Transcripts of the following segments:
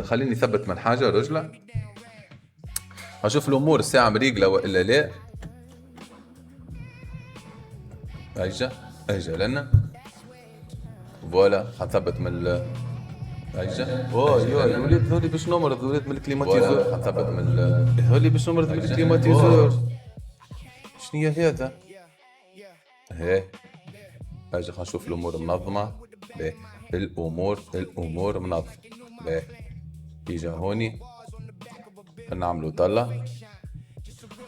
خليني اثبت من حاجه رجله اشوف الامور الساعه مريقله والا لا. اجا لنا فوالا حنثبت من اجا الولاد ذولي باش نمرض ولاد من الكليماتيزور. حنثبت من ذولي باش نمرض من الكليماتيزور. شنو هذا؟ هي اجا خلينا نشوف الامور منظمه. باهي الامور منظمه. باهي اجا هوني نعملوا طلة.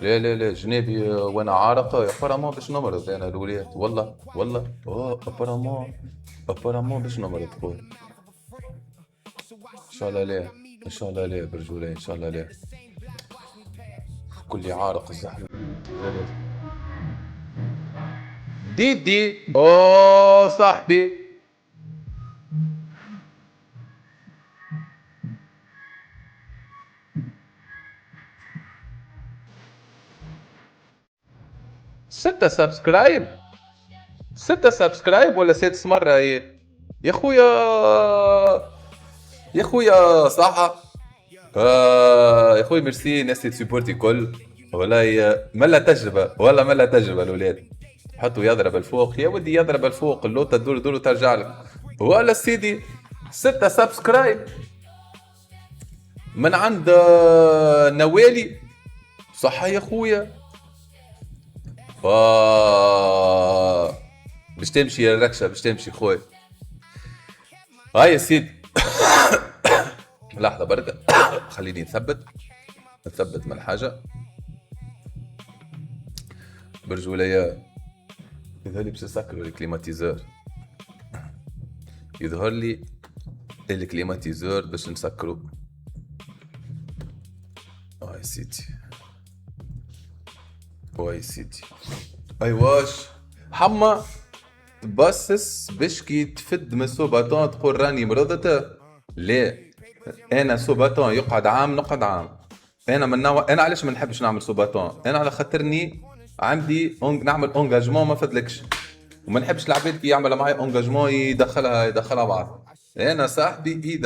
لا جنابي وانا عارق ابارامون باش نمرض انا الولاد والله ابارامون باش نمرض خويا. ان شاء الله لا برجولي ان شاء الله لا. كلي عارق الزحمه. ديدي اوه صاحبي ستة سبسكرايب ولا 6 مرة هي يا خويا صحة. يا خويا ميرسي ناس تسيبورتي كل والله ملا تجربة الولاد. حطوا يضرب الفوق يا ودي يضرب الفوق اللوطة تدور وترجع لك ولا سيدي 6 سبسكرايب من عند نوالي. صحة يا خويا باش تمشي الركشة باش تمشي خويا. هاي يا سيدي لحظة بركة خليني نثبت من حاجة برجولية. يظهر لي باش نسكروا الكليماتيزور. يظهر لي الكليماتيزور باش نسكروا. يا سيدي اي واش حما تبصص باش كي تفد من سوباتون تقول راني مرضت. لا انا سوباتون يقعد عام نقعد عام. انا من نوع انا علاش ما نحبش نعمل سوباتون؟ انا على خاطرني عندي نعمل انجاجمون ما فدلكش وما نحبش العباد كي يعمل معايا انجاجمون يدخلها بعض. انا صاحبي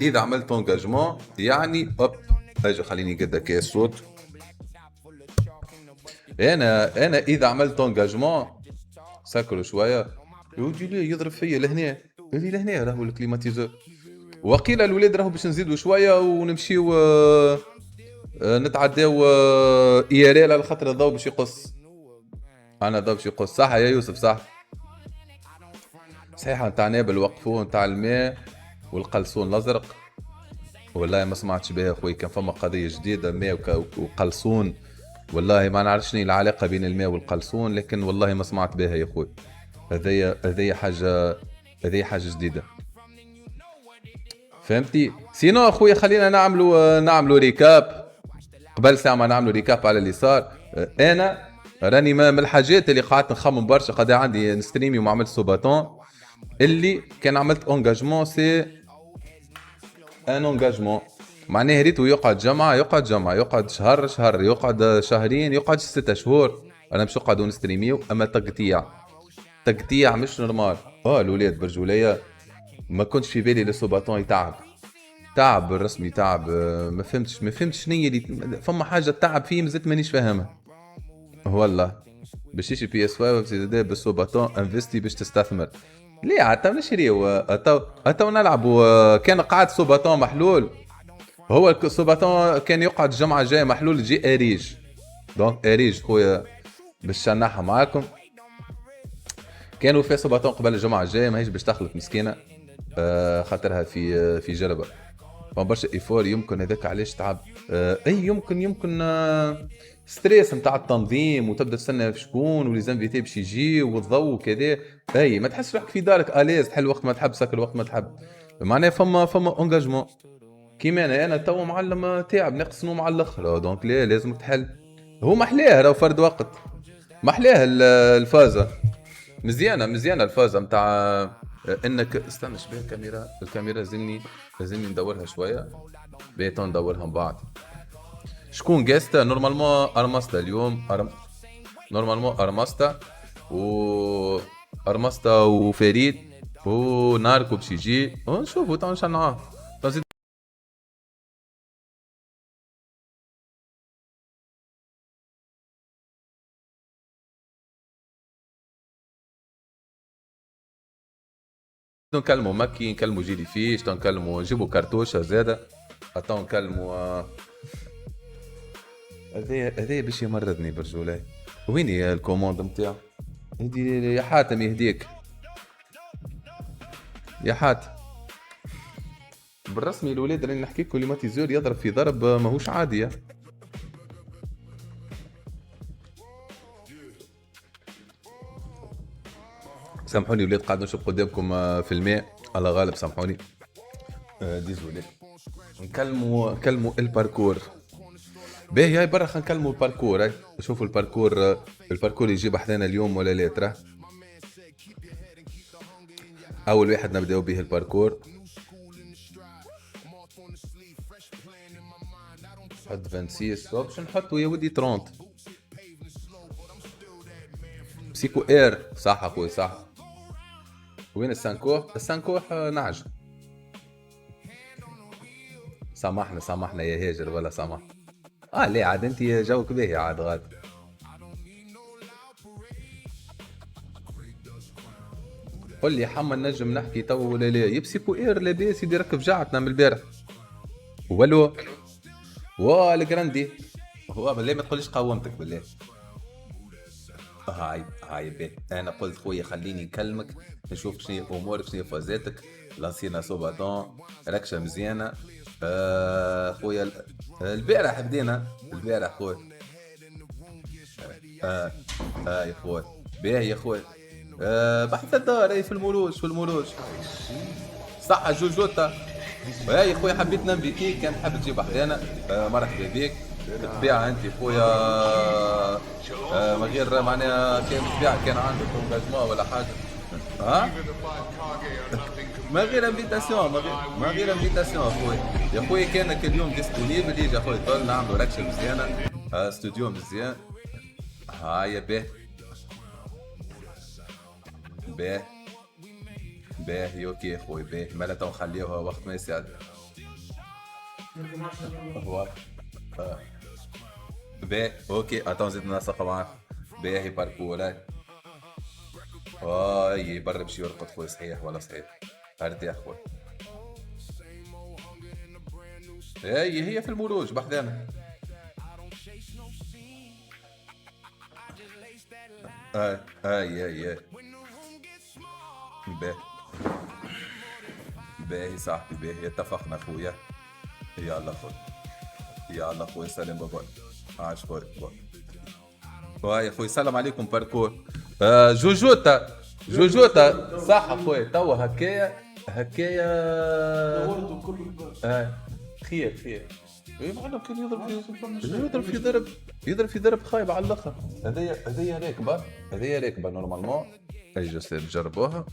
اذا عملت انجاجمون يعني اجي خليني قد كاس الصوت. انا اذا عملت انجاجمون سكروا شويه يودي لي يضرب فيا لهنا راهو الكليماتيزور. وقيل الولاد راهو باش نزيدوا شويه ونمشيو نتعداو ايرال على خاطر الضوء باش يقص. انا الضوء باش يقص صح يا يوسف صح. صحيح نتاع نابل وقفوه نتاع الماء والقلصون الازرق. والله ما سمعتش بها خويا. كان فما قضيه جديده ماء وقلصون والله ما نعرف شنو العلاقه بين الماء والقلصون لكن والله ما سمعت بها يا خويا. هذه حاجه جديده فهمتي. سينو اخويا خلينا نعملوا ريكاب قبل ساعه ما نعملوا ريكاب على اللي صار. انا راني من الحاجات اللي قعدت نخمم برشا قد عندي نستريمي وما عملت سوباتون اللي كان عملت انجاجمون سي ان انجاجمون معناه ريتو يقعد جمعه يقعد شهر يقعد شهرين يقعد 6 شهور. انا مش نقعدوا نستريميو اما تقطيع مش نورمال. الولاد برجوليه ما كنتش في بالي لسوباتون تعب الرسمي تعب. ما فهمتش شنو اللي فما حاجه تعب فيه مازلت مانيش فاهمها والله. باش يشري بي اس 5 بالسوباتون انفستي باش تستثمر. ليه حتى نشريو تو نلعبوا. كان قاعد سوباتون محلول. هو السوباتون كان يقعد الجمعه الجايه محلول تجي اريج. دونك اريج خويا باش شنحها معاكم. كانوا في سوباتون قبل الجمعه الجايه ماهيش باش تخلط مسكينه خاطرها في جربه. برشا ايفور يمكن هذاك علاش تعب. اي يمكن ستريس نتاع التنظيم وتبدا تستنى في شكون وليزانفيتي باش يجي والضوء وكذا. اي ما تحس روحك في دارك اليز تحل وقت ما تحب سكر وقت ما تحب. معناها فما انجاجمون كيما انا تو معلم تاعب نقصنو مع الاخر دونك لازم تحل. هو محلاه راهو فرد وقت محلاه الفازه مزيانه الفازه نتاع انك استنى شبيه الكاميرا لازمني ندورها شويه بيتون ندورها من بعد. شكون جاستا نورمالمون ارماستا اليوم نورمالمون ارماستا وفريد وناركو باش يجي ونشوفوا تو نشنعوه. نكلموا مكي، نكلموا جيلي فيش، نكلموا نجيبوا كرتوشه زاده، حتى نكلموا هذا باش يمرضني برجوله. ويني الكوموند نتاعو؟ يدي يا حاتم يهديك يا حاتم. بالرسمي الولاد راني نحكي لكم كليماتيزور يضرب في ضرب ماهوش عادي. سامحوني ولاد قاعد نشرب قدامكم في الماء، الله غالب سامحوني. ديزولي. نكلموا الباركور. باهي هاي برا خلينا نكلموا الباركور. هاي شوفوا الباركور، الباركور يجيب احدانا اليوم ولا لا ترى. اول واحد نبداو به الباركور. حط 26 باش نحطوا يا ودي 30. بسيكو اير صح اخوي صح. وين السانكوح؟ السانكوح نعج. سامحنا يا هاجر ولا سامح. ليه عاد انت جوك باهي عاد غاد. قل لي حما نجم نحكي تو ولا لا؟ يبسيكو اير لاباس يدي ركب جعتنا من البارح. ولو الجراندي هو بالله ما تقوليش قاومتك بالله. هاي باهي. انا قلت خويا خليني نكلمك نشوف شنو امورك شنو فازاتك. لانسينا سوباتون ركشه مزيانه. خويا البارح بدينا البارح خويا. يا خويا باهي يا خويا. بحث الدار اي في المروج صح جوجوتا. يا خويا حبيت ننبي فيك كان حاب تجيب احيانا. مرحبا بك. بالطبيعه انت خويا ما غير معناها كان بالطبيعه كان عندك انجاجمون ولا حاجه. ما غير انفيتاسيون ما غير انفيتاسيون اخويا. يا خويا كانك اليوم ديسبونيبل يجي اخويا طول نعملوا ركشه مزيانه. استوديو مزيان. هاي باه باه باهي اوكي خويا باهي. مالا تو نخليوها وقت ما يساعد. هو باهي اوكي اتون زيد ننسق معاك. باهي باركور هاي برا باش يرقد خويا صحيح ولا صحيح. ارتاح خويا. هي في المروج بحذانا. اي باهي باهي صاحبي باهي اتفقنا خويا. يلا خويا يلا خويا سلام بابا. عاش خويا باي خويا سلام عليكم باركور. جوجوتا صح خويا توا هكايا خير. اي معنا كان يضرب في ضرب خايب على الاخر. هذيا راكبه نورمالمون. اي جالس نجربوها.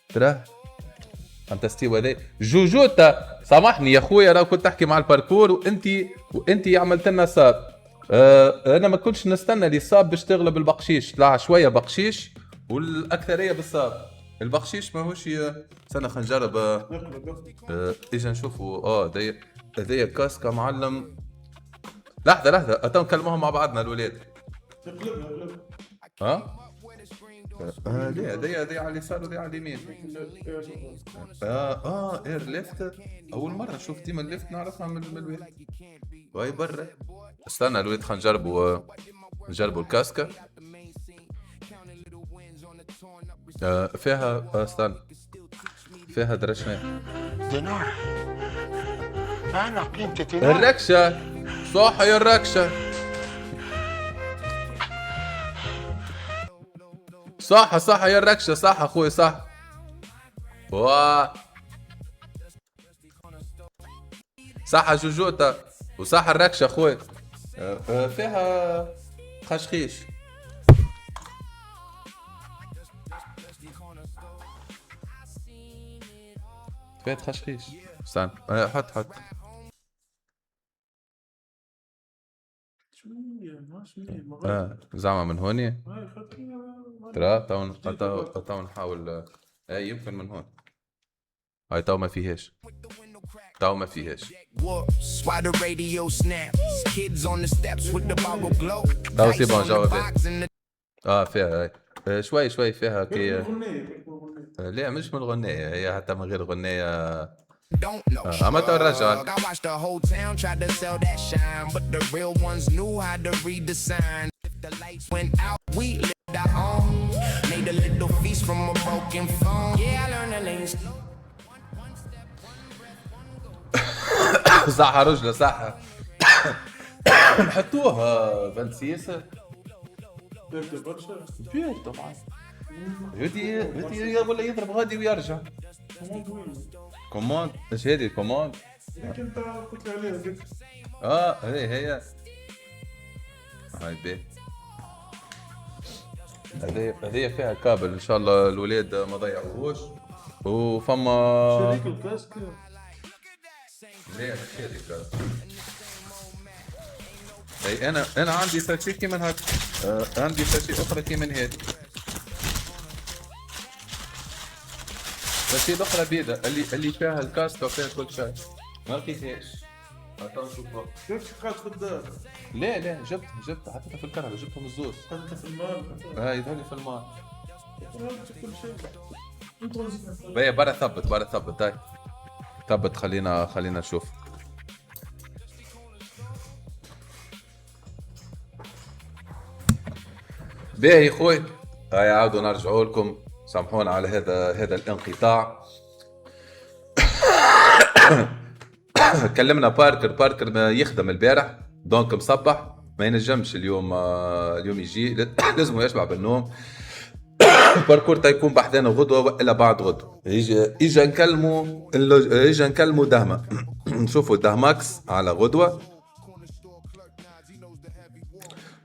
ترى انت استوى ذي جوجوتا. سامحني يا خويا راه كنت تحكي مع الباركور وانت عملت لنا صاب. انا ما كنتش نستنى لي صاب باش تغلب البقشيش. طلع شويه بقشيش والاكثريه بالصاب. البقشيش ماهوش استنى خلينا نجرب. اجا نشوفوا هذايا كاسكا معلم. لحظه اتو نكلموهم مع بعضنا الولاد. ليه هذي على اليسار وهذي على اليمين. اير ليفت. اول مره نشوف ديما الليفت نعرفها من الواحد. واي برا. استنى الولاد خلينا نجربوا الكاسكا. فيها استنى فيها درشنا انا قيمتي الركشه صح يا الركشه صح يا الركشه صح اخوي صح. صح جوجوتا وصح الركشه اخوي. فيها خشخيش. فيها خشخيش. استنى حط زعما من هوني. ترى تو نحاول. اي يمكن من هون. هاي تو ما فيهاش. تو ما فيهاش. Whoops, why the radio snaps? Kids on the steps with the bottle glow. تو سي Dice بون on the جاوب. box and the فيها هاي. شوي شوي فيها كي. غنية لا مش من الغنية، هي حتى من غير غنية. don't know. أما تو الرجال. I watched the whole town try to sell that shine, but the real ones knew how to read the signs. If the lights went out, we lived our own. Made a little feast from a broken phone. Yeah, I learned the lanes. صح رجلة صح. نحطوها 26. دارت برشا. بير طبعا. يودي ولا يضرب غادي ويرجع. كوموند ايش هذه كوموند؟ لكن انت قلت لي عليها ذيك. هي هاي بي. هذه فيها كابل ان شاء الله الولاد ما ضيعوهوش. وفما شريك الكاسك. لا شركة. اي انا عندي ساشي كي من هاك. عندي ساشي اخرى كي من هذه. ساشي الاخرى بيضة اللي فيها الكاسك وفيها كل شيء. ما لقيتهاش. هاتوا نشوفها. كيف قاعد في الدار؟ لا جبتها حطيتها في الكرهبة، جبتهم الزوز. حطيتها في المال. يدهولي في الماء. كل شيء. بيا برا ثبت هاي. ثبت خلينا نشوف. باهي خوي. هاي عاودوا نرجعوا لكم، سامحونا على هذا الانقطاع. كلمنا باركر ما يخدم البارح دونك مصبح ما ينجمش اليوم يجي. لازم يشبع بالنوم. باركور تيكون بحذانا غدوه والا بعد غدوه. اجا نكلموا دهمه. نشوفوا دهماكس على غدوه.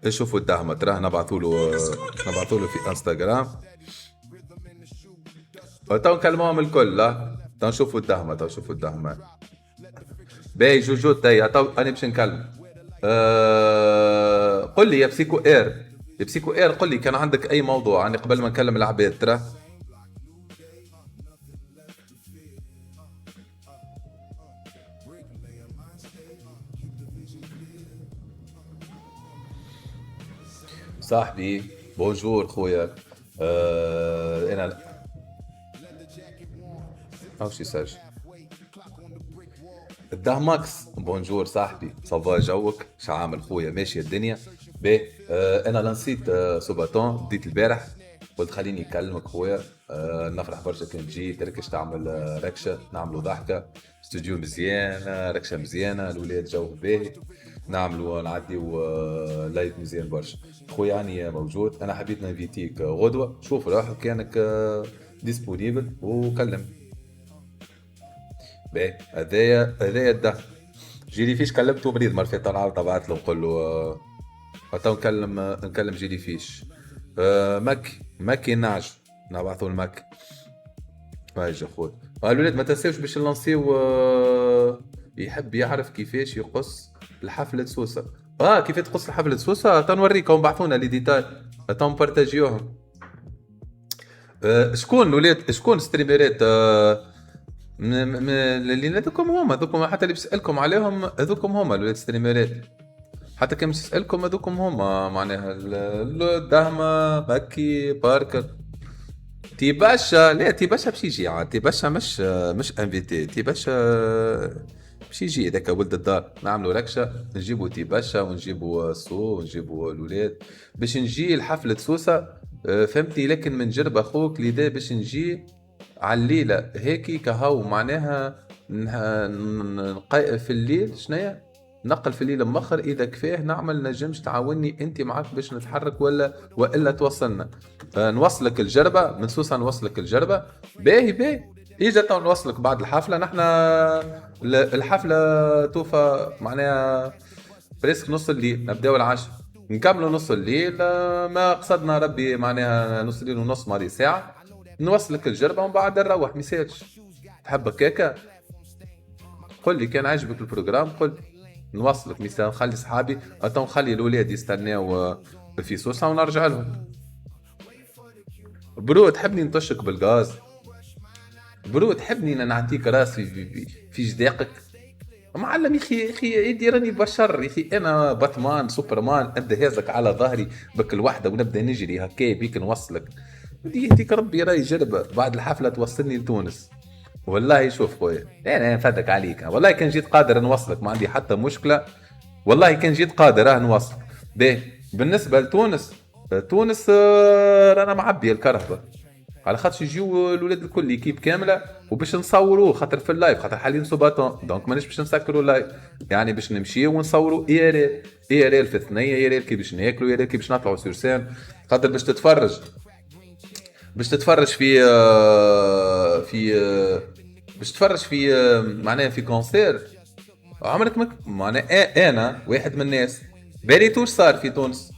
شوفوا الدهمه تراه نبعثوا له في انستغرام. تو نكلموهم الكل. لا تو نشوفوا الدهمه. باهي جوجو تاي تو انا باش نكلم. قل لي يا بسيكو اير قل لي كان عندك اي موضوع يعني قبل ما نكلم العباد ترى. صاحبي بونجور خويا. انا اوش يسجل الدهماكس. بونجور صاحبي صافا جوك شو عامل خويا؟ ماشي الدنيا باهي. انا لنسيت سوباتون بديت البارح قلت خليني اكلمك خويا. نفرح برشا كان تجي تركش تعمل ركشه نعملوا ضحكه استوديو مزيان ركشه مزيانه الولاد جو باهي نعملوا نعديو لايف مزيان برشا خويا. يعني موجود انا حبيت نفيتيك غدوه شوف روحك كانك ديسبونيبل وكلم. باهي هذايا الدخل. جيلي فيش كلمته مريض مرة فاتت نعاود بعث له نقول له تو نكلم جيلي فيش. مكي نعج نبعثوا المكي. واجي خويا الولاد ما تنساوش باش نلانسيو. يحب يعرف كيفاش يقص الحفلة سوسة. كيف تقص الحفلة سوسة تنوريكم بعثونا لي ديتاي تم بارتاجيوهم. شكون الولاد شكون ستريمرات اللي هذوكم هما حتى اللي بسألكم عليهم هذوكم هما الولاد ستريمرات. حتى كان نسألكم هذوكم هما معناها الدهمة مكي باركر تيباشا. لا تيباشا باش يجي تيباشا مش انفيتي. تيباشا باش يجي ذاك ولد الدار نعملوا ركشه نجيبوا تيباشا ونجيبوا سو ونجيبوا الولاد باش نجي الحفلة سوسة. فهمتني لكن من جرب اخوك لذا باش نجي على الليله هيك كهو معناها في الليل شنيا نقل في الليل مخر اذا كفاه نعمل نجمش تعاوني انت معك باش نتحرك والا توصلنا. نوصلك الجربه من سوسه نوصلك الجربه. باهي اجا تو نوصلك بعد الحفله. نحنا الحفله توفى معناها بريسك نص الليل نبداو العشاء نكملوا نص الليل. ما قصدنا ربي معناها نص الليل ونص ماضي ساعه نوصلك الجربه ومن بعد نروح ميسالش. تحب هكاكا قل لي كان عجبك البروجرام قل نوصلك مثلا نخلي صحابي نخلي الولاد يستناو في سوسه ونرجع لهم. برو تحبني نطشك بالغاز؟ برو تحبني أنا نعطيك راسي في جداقك؟ معلم يا اخي يدي راني بشر يا اخي، انا باتمان سوبرمان اندهزك على ظهري بك الوحده ونبدا نجري هكا بيك نوصلك. ودي يهديك ربي راي جربه بعد الحفله توصلني لتونس. والله شوف خويا انا نفدك عليك، والله كان جيت قادر نوصلك ما عندي حتى مشكله. والله كان جيت قادر نوصلك. باهي بالنسبه لتونس، تونس رانا معبي الكرهبه، على خاطر يجيو الولاد الكل ايكيب كامله وباش نصوروه خاطر في اللايف، خاطر حاليا سوباتون دونك مانيش باش نسكروا اللايف، يعني باش نمشيو ونصوروا اي ار ال في الثنيه، اي ار ال كي باش ناكلوا، اي ار ال كي باش نطلعوا سور سين، خاطر باش تتفرج في باش تتفرج في معناها في كونسير عمرك معناها انا واحد من الناس بالي توش صار في تونس،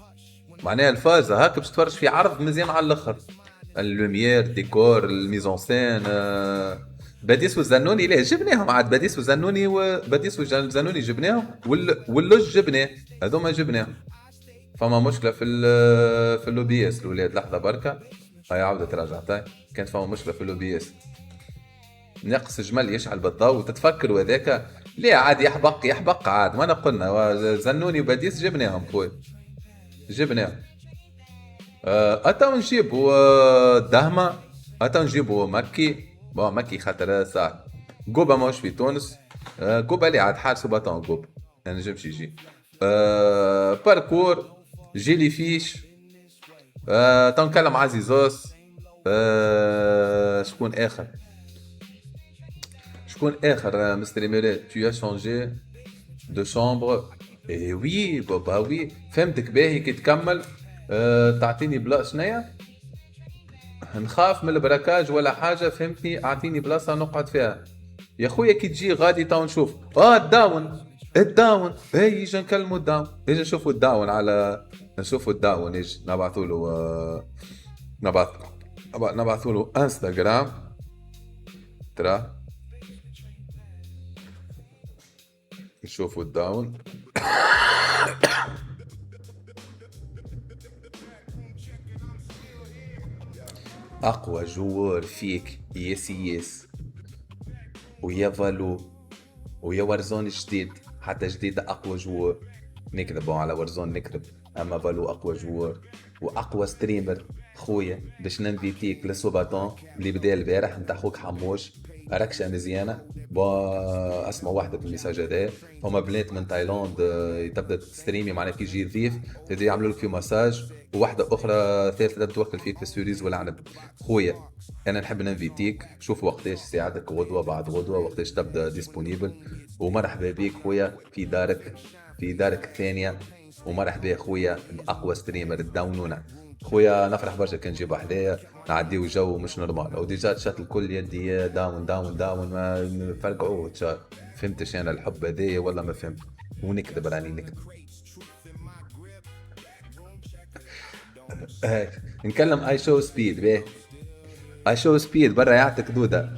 معناها الفازة هاك باش تفرج في عرض مزيان على الاخر، اللوميير ديكور الميزون سين باديس والزنوني ليه جبناهم عاد، باديس والزنوني جبناهم واللوج جبناه، هذوما جبناهم. فما مشكله في اللوبي اس الاولاد، لحظه بركه هاي عاودة تراجع طيب. كانت فما مشكله في اللوبي اس، نقص جمل يشعل بالضوء وتتفكر وذاك ليه عاد يحبق عاد، وانا قلنا زنوني وباديس جبناهم خويا جبناهم. أتا نجيبوا دهمة، أتا نجيبوا مكي، مكي خاطر صح قوبة ماهوش في تونس، قوبة اللي عاد حال سوباتون قوبة ما نجمش يجي. باركور جيلي فيش، تنكلم عزيزوس، شكون آخر مستري ميريت tu as changé de chambre. اي وي بابا وي فهمتك باهي كي تكمل تعطيني بلاصه شنيا نخاف من البراكاج ولا حاجه فهمتني، اعطيني بلاصه نقعد فيها يا خويا كي تجي غادي تو نشوف الداون اي يجي نكلموا الداون، يجي نشوفوا الداون على نشوفوا الداون، يجي نبعثوا له نبعثوا له انستغرام ترى نشوفوا الداون. اقوى جوار فيك يا سياس ويا فالو ويا ورزون جديد، حتى جديد اقوى جوار، نكذب على ورزون نكذب، اما فالو اقوى جوار واقوى ستريمر خويا باش ننفيتيك لسوباتون اللي بدا البارح نتاع خوك حموش ركشه مزيانه. اسمع واحده في الميساج هذا، هما بنات من تايلاند تبدا تستريمي معناها كي يجي ضيف تبدا يعملوا لك في مساج، وواحده اخرى ثالثه توكل فيك في السوريز والعنب. خويا انا نحب ننفيتيك، شوف وقتاش ساعدك غدوه بعد غدوه وقتاش تبدا ديسپونيبل، ومرحبا بيك خويا في دارك الثانيه، ومرحبا خويا باقوى ستريمر الداونونا. خويا نفرح برشا كان نجيب حدايا نعديو جو مش نورمال، او ديجا تشات الكل يدي داون ما نفرقعوه تشات. فهمتش انا الحب هذايا ولا ما فهمت، ونكذب راني نكذب. نكلم اي شو سبيد باهي، اي شو سبيد برا يعطيك دوده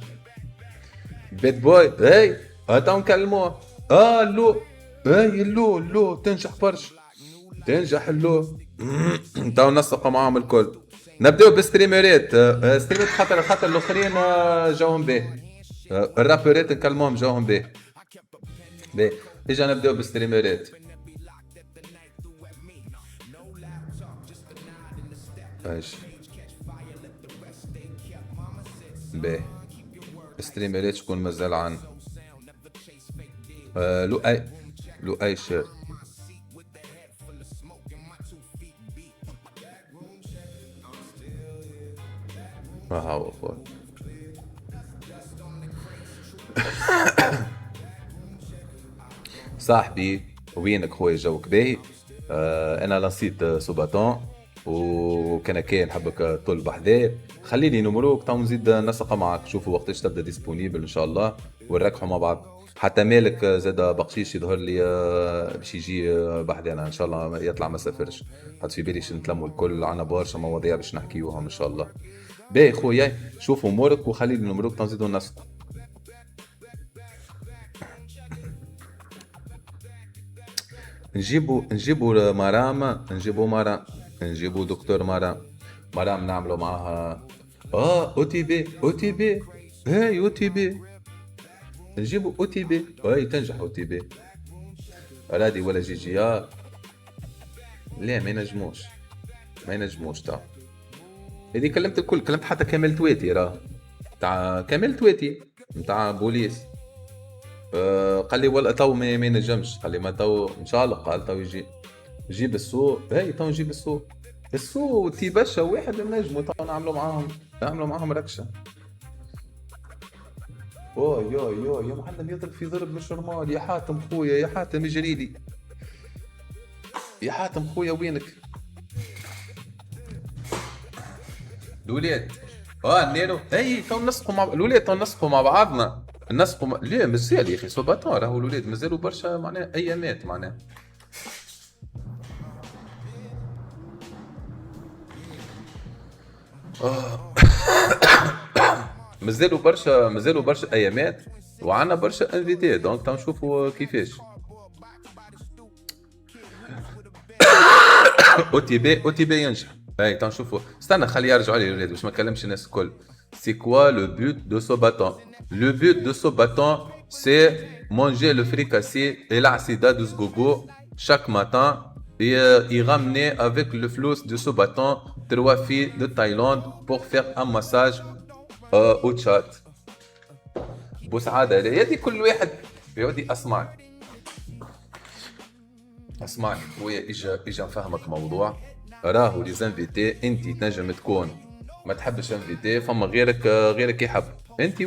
بيت بوي هاي هاتا نكلموه. لو هاي اللو تنجح برشا تنجح اللو تو نسق معاهم الكل. نبداو بالستريمرات، ستريمرات خاطر الاخرين جوهم باهي، الرابرات نكلموهم جوهم باهي. اجا نبداو بالستريمرات. ايش باهي ستريمرات شكون مازال عن لو اي شير هاو خويا صاحبي وينك خويا جوك باهي. انا لنسيت سوباتون وكان كاين نحبك طول بحذاه، خليني نمروك تو نزيد نسق معك، شوفوا وقتاش تبدا ديسپونيبل ان شاء الله ونركحوا مع بعض. حتى مالك زاد بقشيش يظهر لي باش يجي بحذانا ان شاء الله يطلع ما سافرش، حط في بالي نتلموا الكل عنا برشا مواضيع باش نحكيوهم ان شاء الله. باهي خويا شوفوا امورك وخليني نمروك تو نزيدوا نسق. نجيبوا مرام، نجيبوا دكتور مرام مرام نعملوا معاها او تي بي او تي بي. هاي او تي بي نجيبوا او تي بي، هاي تنجح او تي بي. رادي ولا جي جي ار لا ما ينجموش، ما ينجموش. تا هذه كلمت الكل، كلمت حتى كامل تويتي راه تاع كامل تويتي نتاع بوليس. قال لي والله تو ما ينجمش، قال لي ما تو ان شاء الله، قال تو يجي جيب السوق. هاي تو نجيب السوق، السوق تي بشا واحد نجموا تو نعملوا معاهم ركشه. اوه يو يا معلم يضرب في ضرب مش نورمال. يا حاتم خويا، يا حاتم اجري لي، يا حاتم خويا وينك؟ الولاد النيرو اي تو نسقوا مع الولاد، تو نسقوا مع بعضنا، ليه مازال يا اخي سوباتون، راهو الولاد مازالوا برشا معناها ايامات معناها. مازالوا برشا ايامات، وعندنا برشا انفيتي، دونك تو نشوفوا كيفاش. او تي بي ينجح. هاي تو نشوفوا، استنى خليه يرجعوا لي الولاد باش ما نكلمش الناس الكل. C'est quoi le but de ce bâton? Le but de ce bâton, c'est manger le fricassé et l'acida de ce gogo chaque matin et y ramener avec le flous de ce bâton 3 filles de Thaïlande pour faire un massage au Tchad. بوسعادة يدي كل واحد يودي. اسمعني خويا، اجا نفهمك موضوع. راهو لي زانفيتي انت تنجم تكون ما تحبش انفيتي، فما غيرك يحب انت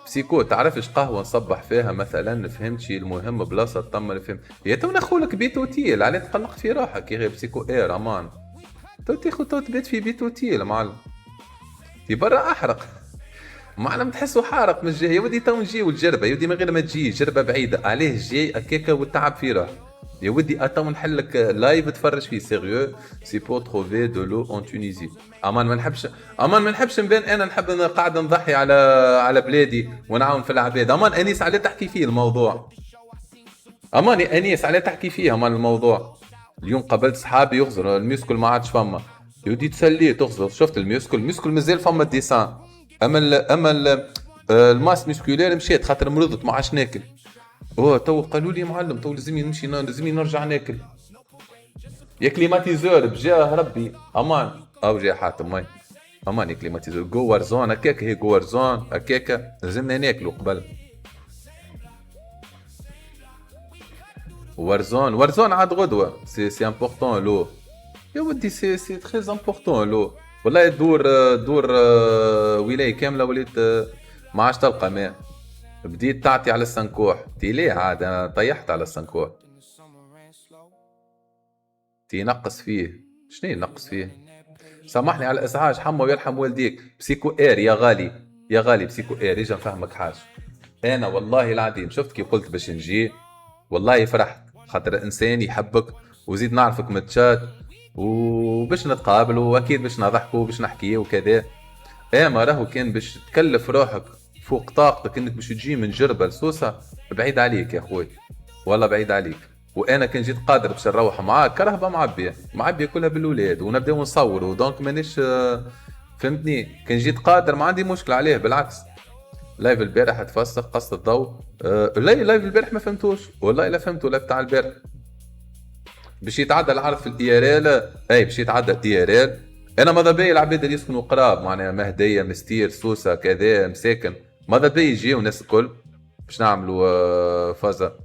بسيكو تعرفش قهوه نصبح فيها مثلا، فهمتشي؟ المهم بلاصه تطمن، فهم يا تو نخولك بيت اوتيل، على تقلق في روحك يا غير بسيكو اير امان. تو تاخذ تو تبيت في بيت اوتيل معلم، تي برا احرق معلم، تحسه حارق من الجهه. يا ودي تو نجي والجربه، يا ودي من غير ما تجي جربه بعيده عليه جاي هكاكا والتعب في روحك. يا ودي اتو نحلك لايف تفرج فيه سيريو، سي بور تروفي دو لو اون تونيزي. امان ما نحبش نبان انا نحب قاعد نضحي على بلادي ونعاون في العباد. امان انيس على تحكي فيه الموضوع، امان انيس على تحكي فيه امان الموضوع. اليوم قابلت صحابي يغزر الميوسكل ما عادش فما، يودي تسليه تغزر. شفت الميوسكل مازال فما ديسان، اما الماس ميسكولير مشيت خاطر مرضت ما عادش ناكل. تو قالوا لي معلم تو لازمني نمشي، لازمني نرجع ناكل. يا كليماتيزور بجاه ربي امان، او جا حاتم ماي امان. يا كليماتيزور جوار زون هكاك، هي جوار زون هكاك لازمنا ناكلوا قبل. ورزون عاد غدوه، سي امبورطون لو يا ودي، سي تري امبورطون لو والله. دور ولايه كامله وليت ما عادش تلقى ماء. بديت تعطي على السنكوح، تي ليه عاد انا طيحت على السنكوح. تي نقص فيه، شنو ينقص فيه؟ سامحني على الازعاج، حمو يرحم والديك. بسيكو اير يا غالي بسيكو اير. يجي نفهمك حاجه، انا والله العظيم شفت كي قلت باش نجي والله فرحت، خاطر انسان يحبك وزيد نعرفك متشات وباش نتقابل، واكيد باش نضحكوا باش نحكي وكذا. ما راهو كان باش تكلف روحك فوق طاقتك انك باش تجي من جربه لسوسه، بعيد عليك يا خويا والله بعيد عليك. وانا كان جيت قادر باش نروح معاك كرهبه معبيه كلها بالولاد ونبداو نصوروا، دونك مانيش فهمتني. كان جيت قادر ما عندي مشكله عليه، بالعكس. لايف البارح تفسخ قصة الضوء. لايف البارح ما فهمتوش والله، لا فهمتوا لايف تاع البارح. باش يتعدى العرض في الاي ار ال، باش يتعدى الاي ار ال. انا ماذا بيا العباد اللي يسكنوا قراب معناها مهديه مستير سوسه كذا مساكن، ماذا بيا يجيو الناس الكل باش نعملوا فازا.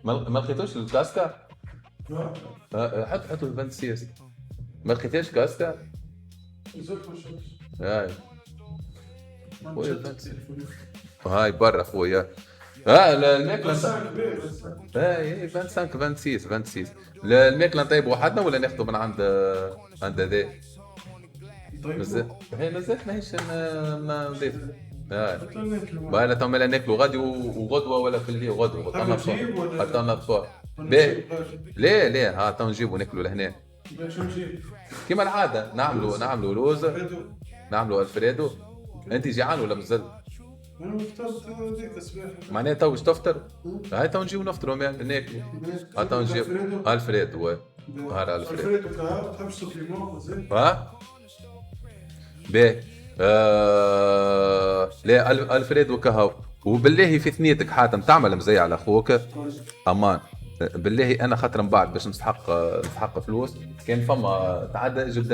ما لقيتوش الكاسكا؟ حطوا البنت سياس. ما لقيتيش كاسكا؟ هاي برا خويا. الماكله 25 26. الماكله نطيب وحدنا ولا ناخذوا من عند ذا؟ مازال ماهيش نضيف. بالا تو مالا ناكلوا غادي وغدوه ولا في الليل غدوه عطانا فطور. لا ها تو نجيبوا ناكلوا لهنا كيما العاده. نعملوا لوز، نعملوا الفريدو. انت جيعان ولا مازال؟ انا فطرت هذيك الصباح. معناها تو باش تفطر؟ هاي تو نجيو نفطروا ناكلوا. تو نجيب الفريدو. نهار الفريدو. الفريدو كهو تحب سوبليمون زين. ها؟ باهي. لا الفريدو كهو. وبالله في ثنيتك حاتم تعمل مزي على اخوك امان. بالله انا خاطر من بعد باش نسحق فلوس كان فما تعدى جبد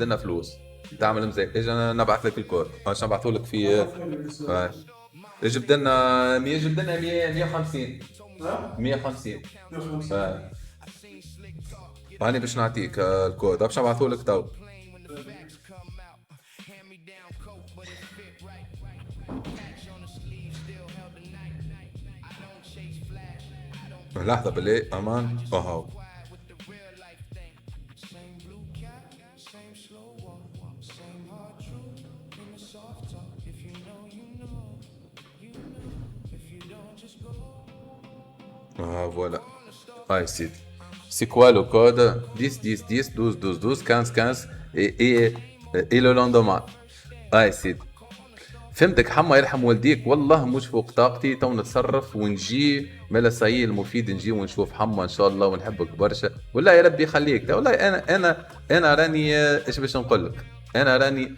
لنا فلوس تعمل مزي. اجي انا نبعث لك الكود باش نبعثوا لك في جبد لنا 150 150 هاني باش نعطيك الكود باش نبعثوا لك تو. لحظة بالله أمان أهو. فوالا هاي سيدي. سي كوا لو كود 10 10 10 12 12 12 15 15 et le lendemain. هاي سيدي فهمتك حما يرحم والديك والله مش فوق طاقتي تو نتصرف ونجي ملا ساي المفيد نجي ونشوف حما ان شاء الله ونحبك برشا والله يا ربي يخليك. والله انا راني ايش باش نقول لك انا راني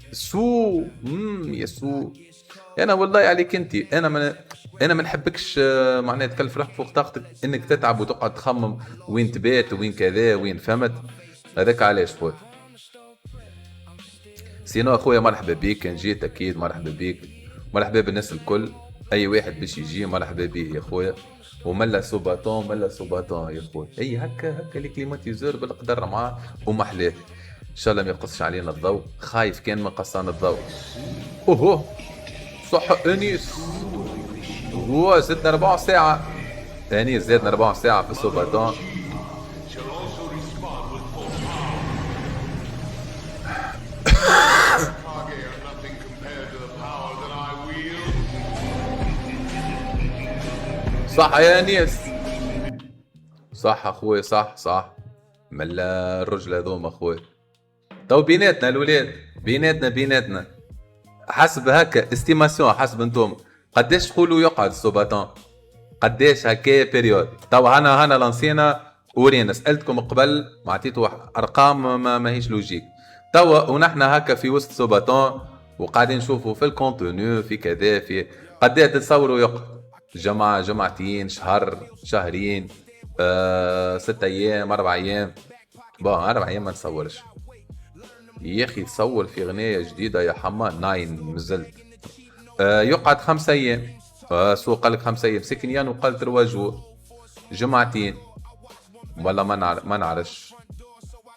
يا انا والله عليك انت انا ما نحبكش معناها تكلف روحك فوق طاقتك انك تتعب وتقعد تخمم وين تبات وين كذا وين فهمت. هذاك علاش خويا. سينو اخويا مرحبا بيك كان جيت اكيد مرحبا بيك مرحبا بالناس الكل. اي واحد باش يجي مرحبا بيه يا خويا. وملا سوباتون يا خويا. اي هكا لي كليماتيزور بالقدر معاه ومحلاه ان شاء الله ما يقصش علينا الضوء. خايف كان من قصان الضوء. اوه صح انيس. هو زدنا 4 ساعة انيس زادنا 4 ساعة في السوباتون. صح يا انيس صح اخوي صح ملا الرجل هذوما اخوي. تو بيناتنا الولاد بيناتنا حسب هكا استيماسيون حسب انتم قداش تقولوا يقعد السوباتون قداش هكا بيريود. تو هنا لانسينا ورينا سالتكم قبل ما عطيتوا ارقام ماهيش لوجيك. تو ونحن هكا في وسط سوباتون وقاعدين نشوفوا في الكونتوني في كذا في قداش تتصوروا يقعد جمعتين شهرين 6 أيام 4 أيام 4 أيام ما نصورش يا أخي. تصور في غنية جديدة يا حما 9 مازلت يقعد 5 أيام. سوق قالك 5 أيام سكنيان وقال 3 جور جمعتين ولا ما نعرفش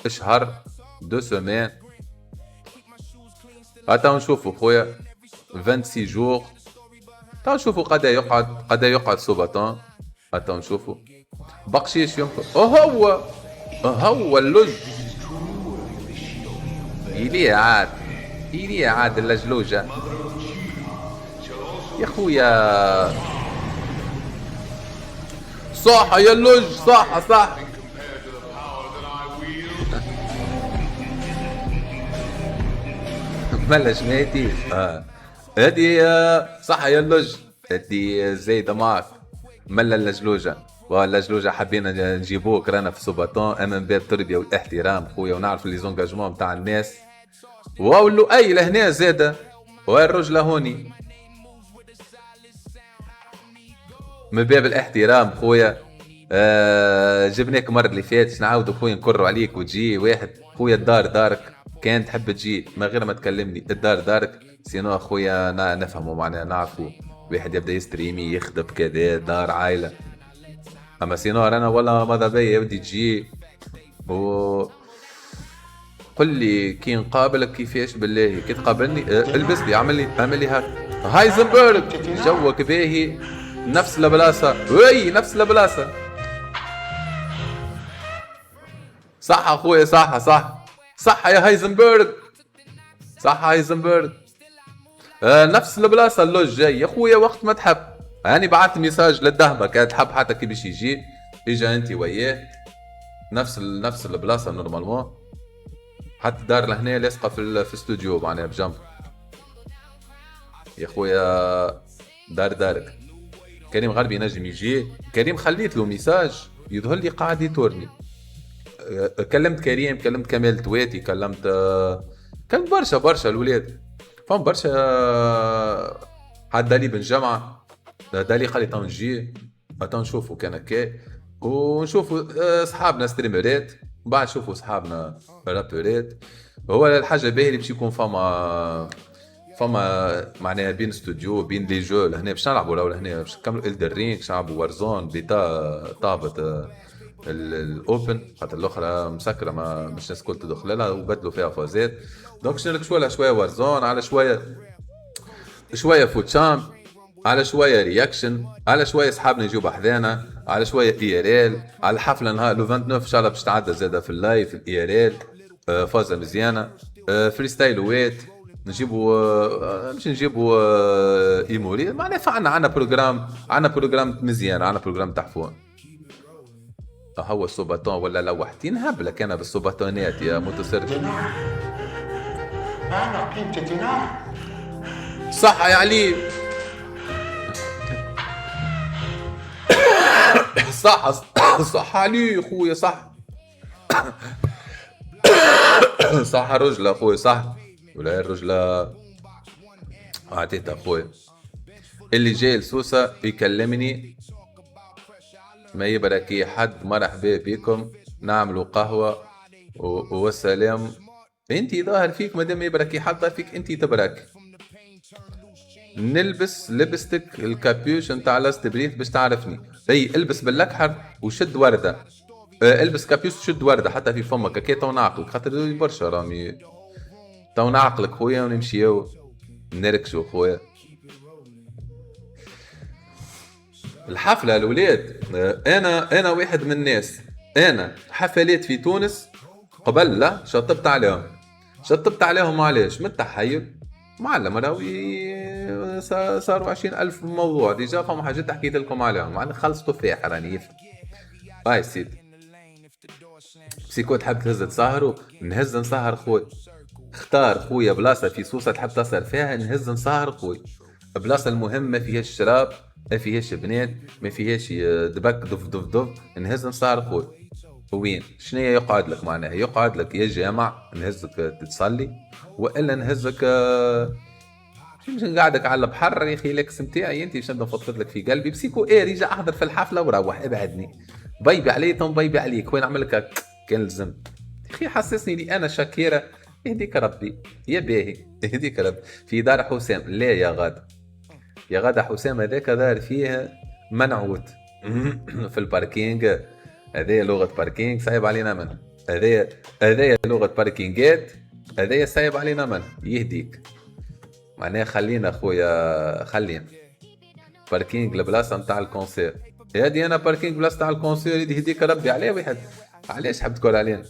شهر 2 سيمين. هاتا نشوفوا خويا 26 جور. تا نشوفوا قدا يقعد سوباتون. هاتا نشوفوا بقشيش يمكن. هو اللج إليه عاد اللجلوجة يا خويا. صح يا اللج صح ملاش ميتي. هادي صح يا اللج هادي زايدة معك ملا اللجلوجة. واللجلوجة حبينا نجيبوك رانا في سوباتون اما من باب التربية والاحترام خويا ونعرف لي زونجاجمون نتاع الناس وولو اي لهنا زادة والرجلة هوني من باب الاحترام خويا. جبناك مرة اللي فاتت نعاودو خويا نكروا عليك وتجي واحد خويا. الدار دارك كان تحب تجي ما غير ما تكلمني. الدار دارك سينو اخويا نفهموا معناها نعرفوا واحد يبدا يستريمي يخدم كذا دار عائله. اما سينو رانا والله ماذا بيا يبدي تجي و قل لي كي نقابلك كيفاش بالله كي تقابلني البس لي اعمل لي هكا هايزنبرغ جوك باهي نفس البلاصه وي نفس البلاصه. صح اخويا صح يا هايزنبرغ نفس البلاصه اللوج جاي يا خويا وقت ما تحب. هاني بعثت ميساج للدهبه كان تحب حتى كي باش يجي اجا انت وياه نفس البلاصه نورمالمون. حتى الدار لهنا لاصقه في الاستوديو معناها بجنب يا خويا. دارك. كريم غربي نجم يجي. كريم خليت له ميساج يظهر لي قاعد يتورني. كلمت كريم، كلمت كمال تواتي، كلمت برشا الولاد. فهم برشا. عدالي بن جمعة دالي قال لي تو نجي، تو نشوفوا كان هكا ونشوفوا صحابنا ستريمرات، بعد نشوفوا صحابنا رابرات. هو الحاجه باهي اللي باش يكون فما معناها بين استوديو بين لي جو لهنا باش نلعبوا لهنا باش نكملوا الدرينج، باش نلعبوا وارزون بيتا طابت الاوبن خاطر الاخرى مسكره ما باش الناس الكل تدخل لها وبدلوا فيها فازات. دونك باش نركشوا لها شويه وارزون، على شويه فوتشام، على شويه رياكشن، على شويه صحابنا يجيو بحذانا، على شويه اي ار ال، على الحفله نهار لو 29 ان شاء الله باش تعدى زاده في اللايف الاي ار ال فازه مزيانه. فريستايل ويت نجيبوا باش نجيبوا ايموري معناها عندنا بروجرام مزيان، عندنا بروجرام تحفون. هو السوباتون ولا لوحتين هبلك انا بالسوباتونات يا متصرف. انا قيمتي نار. صح يا علي. صح علي خويا صح. صح الرجل اخويا صح، ولا الرجلة عطيتها اخويا. اللي جاي لسوسة يكلمني ما يبركي حد، مرحبا بكم نعملوا قهوة والسلام. انتي ظاهر فيك مادام يبركي حد ظاهر فيك انتي تبرك. نلبس لبستك الكابيوش نتاع لاست بريث باش تعرفني. اي البس بالاكحر وشد ورده. البس كابيوش وشد ورده حتى في فمك هكا تو نعقلك، خاطر برشا رامي تو نعقلك خويا ونمشيو نركشو خويا. الحفله الولاد انا واحد من الناس، انا حفلات في تونس قبل لا شطبت عليهم علاش؟ من التحيل معلم راوي صاروا 20,000 موضوع ديجا، فما حاجات حكيت لكم عليهم معلم خلص تفاح راني يفهم. هاي سيدي بسيكو تحب تهز تسهروا نهز نسهر خويا، اختار خويا بلاصه في سوسه تحب تسهر فيها نهز نسهر خويا. بلاصه المهم ما فيهاش شراب، ما فيهاش بنات، ما فيهاش دبك دف نهز نسهر خويا. وين شنو يقعد لك معناها؟ يقعد لك يا جامع نهزك تتصلي، والا نهزك مش نقعدك على البحر يا اخي لاكس نتاعي انت باش نبدا نفضفض لك في قلبي بسيكو رجع احضر في الحفله وروح ابعدني بيبي علي تم بيبي عليك وين نعمل لك كان لزم اخي حسسني لي انا شاكيره يهديك ربي يا باهي يهديك ربي في دار حسام. لا يا غدا حسام هذاك دار فيه منعوت في الباركينج. هذه لغه باركينج صعيب علينا منها، هذه لغه باركينجات، هذه صعيب علينا منها يهديك معناها. خلينا خويا خلينا باركينج البلاصه نتاع الكونسير هادي، انا باركينج بلاصه نتاع الكونسير يهديك ربي عليه واحد. علاش حاب تقول علينا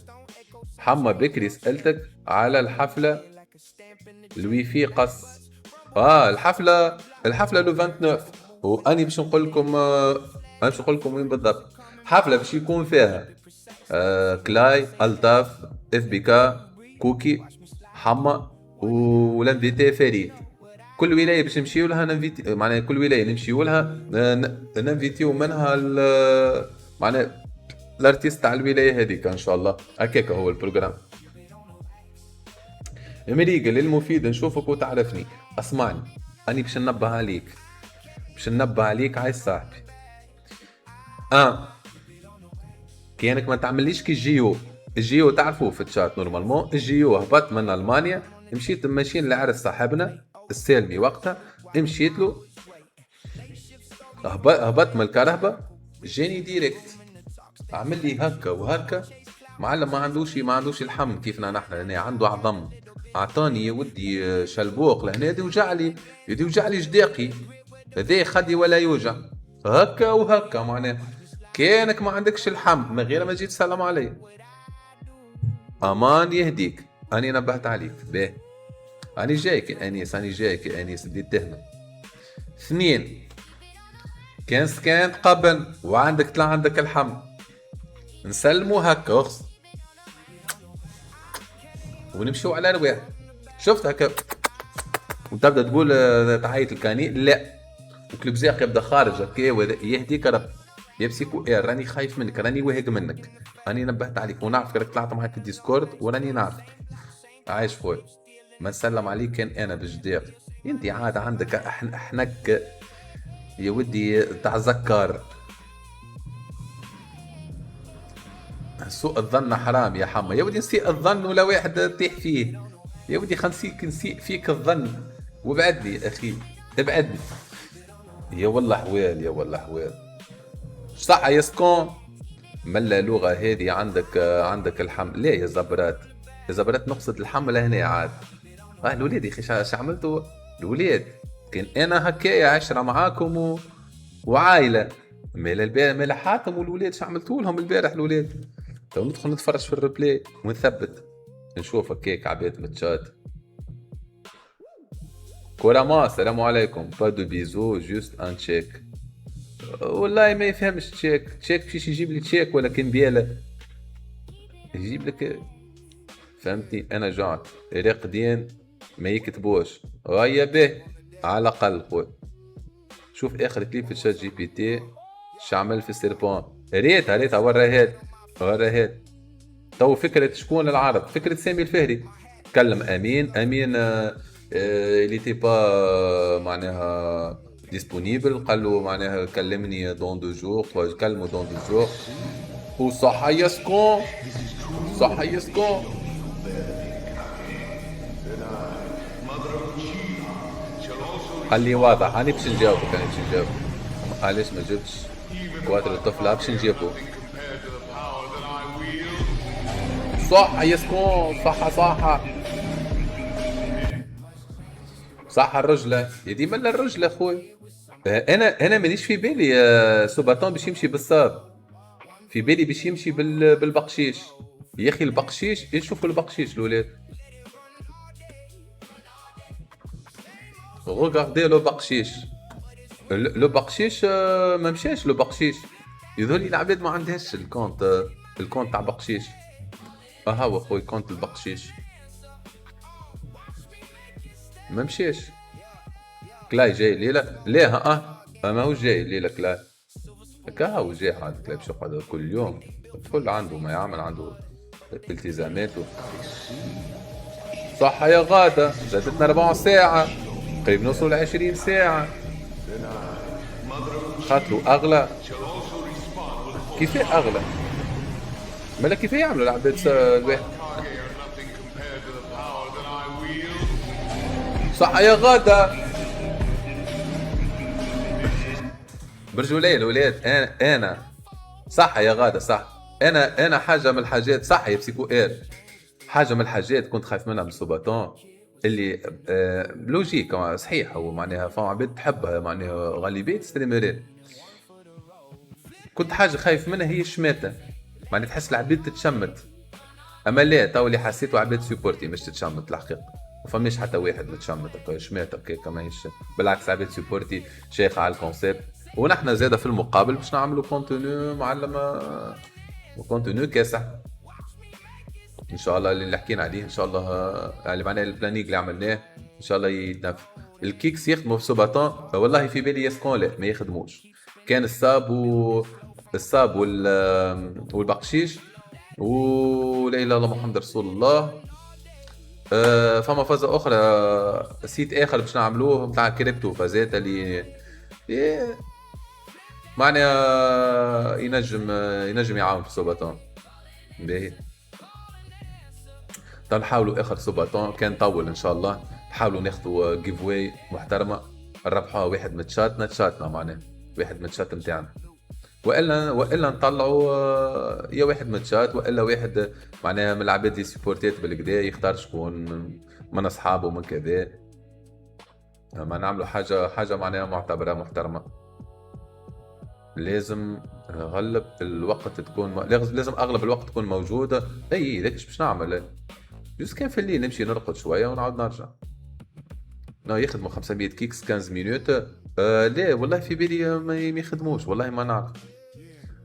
حما بكري سالتك على الحفله الويفي قص الحفله لو 29 واني باش نقول لكم وين بالضبط. حفله باش يكون فيها كلاي الطاف اف بي كا كوكي حما والانفيتي فريد. كل ولايه باش نمشيو لها ننفيتي معناها كل ولايه نمشيو لها ننفيتيو منها معناها الارتيست تاع الولايه هذيك ان شاء الله. هكاك هو البروجرام. مريقه للمفيد نشوفك وتعرفني. اسمعني اني باش ننبه عليك عايز صاحبي. كانك ما تعمليش كي الجيو تعرفوه في الشات نورمالمون. الجيو هبط من المانيا مشيت ماشيين لعرس صاحبنا السالمي وقتها مشيت له هبط من الكرهبه جاني ديريكت عمل لي هكا وهكا معلم ما عندوش الحم كيفنا نحن هنا عنده عظم. اعطاني يا ودي شلبوق لهنا يدي وجع لي جداقي هذا خدي ولا يوجع هكا وهكا معناه. كانك ما عندكش الحم من غير ما جيت تسلم علي امان يهديك. اني نبهت عليك باهي اني جايك انيس بديت تهمل. 2 كان سكانت قبل وعندك طلع عندك الحم نسلمو هكا اخص ونمشيو على رواح. شفت هكا وتبدا تقول تعيط الكاني لا وكلبزاق يبدا خارج هكا يهديك رب يا بسيكو اير راني خايف منك راني واهق منك راني نبهت عليك ونعرفك راك طلعت معاك في الديسكورد وراني نعرفك عايش خويا ما نسلم عليك كان انا بالجدير انت عاد عندك احنك يا ودي تذكر سوء الظن حرام يا حما يا ودي نسيء الظن ولا واحد تطيح فيه يا ودي خنسيك نسيء فيك الظن وابعدني اخي ابعدني يا والله حوال يا والله حوال صح يا سكون ملا لغة هذه عندك الحمل لا يا زبرات يا زبرات نقصد الحمل هنا عاد الولاد يا اخي شو عملتوا الولاد كان انا هكايا عشرة معاكم وعائلة مالا حاتم والولاد شو عملتوا لهم البارح الولاد تو ندخل نتفرج في الريبلاي ونثبت نشوف هكاك عباد متشات كوراما السلام عليكم با دو بيزو جوست ان تشيك والله ما يفهمش تشيك فيش يجيب لي تشيك ولا كمبيالة يجيب لك فهمتني انا جعت راقدين ما يكتبوش غاية به على الاقل خويا شوف اخر كليب في شات جي بي تي شعمل في السيربون ريتها ورا هاد تو فكرة شكون العرض فكرة سامي الفهري كلم امين اللي تي با معناها ديسپونيبل قال له معناها كلمني دون دو جور كلمه دون دو جور وصح يسكون قال لي واضح انا باش نجاوبك علاش ما جبتش كوادر الطفله باش نجيبه صح يسكون صح الرجله يدي ملا الرجله اخوي انا مانيش في بالي سوباتون باش يمشي بالصاد في بالي باش يمشي بالبقشيش يا اخي البقشيش يشوفوا البقشيش الاولاد غوغاردي لو بقشيش ما مشاش لو بقشيش يظهر العباد ما عندهاش الكونت تاع بقشيش هو خويا كونت البقشيش ما مشاش كلاي جاي ليلة لا ما هو جاي ليلة كلاي هكا هو جاي عاد كلاي باش يقعد كل يوم الكل عنده ما يعمل عنده التزاماته صح يا غادة زادتنا 4 ساعة قريب نوصل 20 ساعة خاطرو أغلى كيفاه أغلى مالا كيفاه يعملوا العباد الواحد صح يا غادة برجولية الولاد انا صح يا غادة صح انا حاجة من الحاجات صح يا بسيكو حاجة من الحاجات كنت خايف منها من السوباتون اللي لوجيك صحيح هو معناها فما عباد تحبها معناها غالبية ستريمرات كنت حاجة خايف منها هي الشماتة معناها تحس العباد تتشمت اما لا تو اللي حسيته عباد سيبورتي مش تتشمت الحقيقة ما فماش حتى واحد متشمت شماتة هكاك ماهيش بالعكس عباد سيبورتي شيخة على الكونسيبت ونحن زاده في المقابل باش نعملوا كونتوني معلمة وكونتوني كاسح ان شاء الله اللي حكينا عليه ان شاء الله اللي معناه البلانينغ اللي عملناه ان شاء الله يتنفذ الكيكس يخدموا في سوباتون والله في بالي يسكون لا ما يخدموش كان الصاب والبقشيش ولا اله الا الله محمد رسول الله فما فازة اخرى سيت اخر باش نعملوه نتاع كريبتو فازات اللي معناها ينجم يعاون في سوباتون باهي نحاولوا اخر سوباتون كان طول ان شاء الله نحاولوا ناخذوا جيف واي محترمه نربحوها واحد نتشاتنا معناها واحد متشات نتاعنا والا نطلعوا يا واحد متشات والا واحد معناها من العباد اللي سيبورتيت بالكدا يختار شكون من اصحابه من كذا ما نعملوا حاجه معناها معتبره محترمه لازم غلب الوقت تكون لازم اغلب الوقت تكون موجوده اي ليش باش نعمل جوست كان في الليل نمشي نرقد شويه ونعاود نرجع يخدموا 500 كيكس 15 مينوت لا والله في بالي ما يخدموش والله ما نعرف